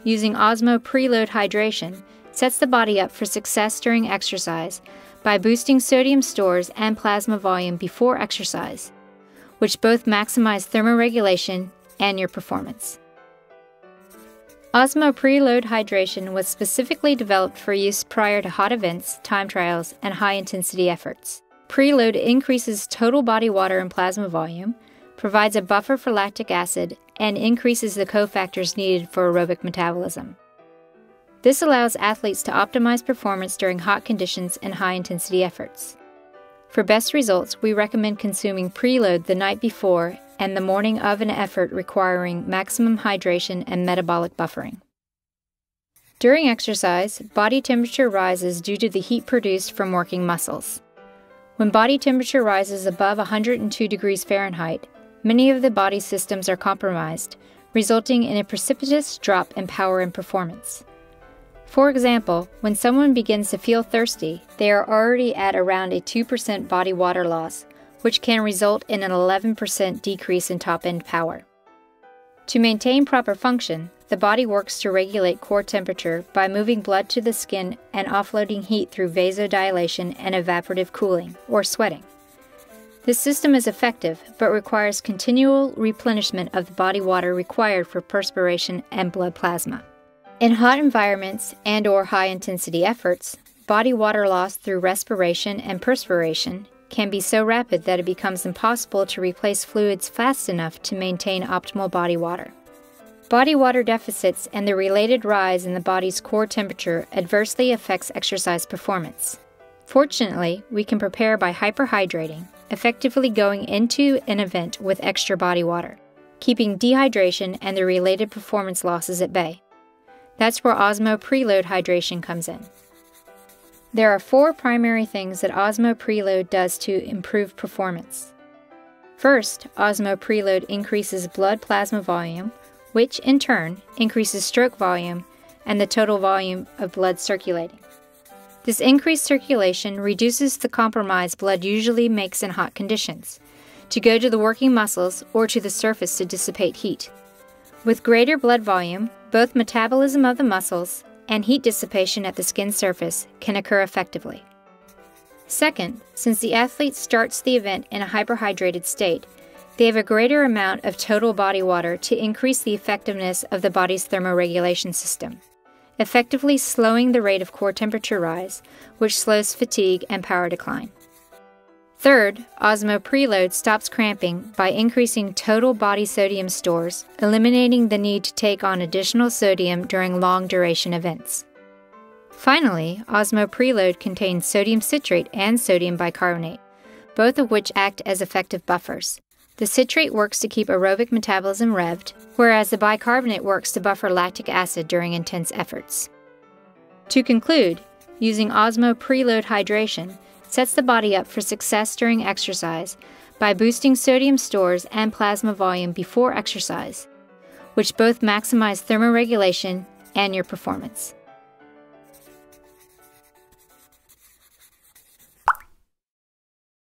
using Osmo PreLoad hydration sets the body up for success during exercise by boosting sodium stores and plasma volume before exercise, which both maximize thermoregulation and your performance. Osmo PreLoad hydration was specifically developed for use prior to hot events, time trials, and high-intensity efforts. PreLoad increases total body water and plasma volume, provides a buffer for lactic acid, and increases the cofactors needed for aerobic metabolism. This allows athletes to optimize performance during hot conditions and high-intensity efforts. For best results, we recommend consuming PreLoad the night before and the morning of an effort requiring maximum hydration and metabolic buffering. During exercise, body temperature rises due to the heat produced from working muscles. When body temperature rises above 102 degrees Fahrenheit, many of the body's systems are compromised, resulting in a precipitous drop in power and performance. For example, when someone begins to feel thirsty, they are already at around a 2% body water loss, which can result in an 11% decrease in top-end power. To maintain proper function, the body works to regulate core temperature by moving blood to the skin and offloading heat through vasodilation and evaporative cooling, or sweating. This system is effective, but requires continual replenishment of the body water required for perspiration and blood plasma. In hot environments and/or high-intensity efforts, body water loss through respiration and perspiration can be so rapid that it becomes impossible to replace fluids fast enough to maintain optimal body water. Body water deficits and the related rise in the body's core temperature adversely affects exercise performance. Fortunately, we can prepare by hyperhydrating, effectively going into an event with extra body water, keeping dehydration and the related performance losses at bay. That's where Osmo PreLoad hydration comes in. There are 4 primary things that Osmo PreLoad does to improve performance. First, Osmo PreLoad increases blood plasma volume, which in turn increases stroke volume and the total volume of blood circulating. This increased circulation reduces the compromise blood usually makes in hot conditions, to go to the working muscles or to the surface to dissipate heat. With greater blood volume, both metabolism of the muscles and heat dissipation at the skin surface can occur effectively. Second, since the athlete starts the event in a hyperhydrated state, they have a greater amount of total body water to increase the effectiveness of the body's thermoregulation system, effectively slowing the rate of core temperature rise, which slows fatigue and power decline. Third, Osmo PreLoad stops cramping by increasing total body sodium stores, eliminating the need to take on additional sodium during long-duration events. Finally, Osmo PreLoad contains sodium citrate and sodium bicarbonate, both of which act as effective buffers. The citrate works to keep aerobic metabolism revved, whereas the bicarbonate works to buffer lactic acid during intense efforts. To conclude, using Osmo PreLoad hydration sets the body up for success during exercise by boosting sodium stores and plasma volume before exercise, which both maximize thermoregulation and your performance.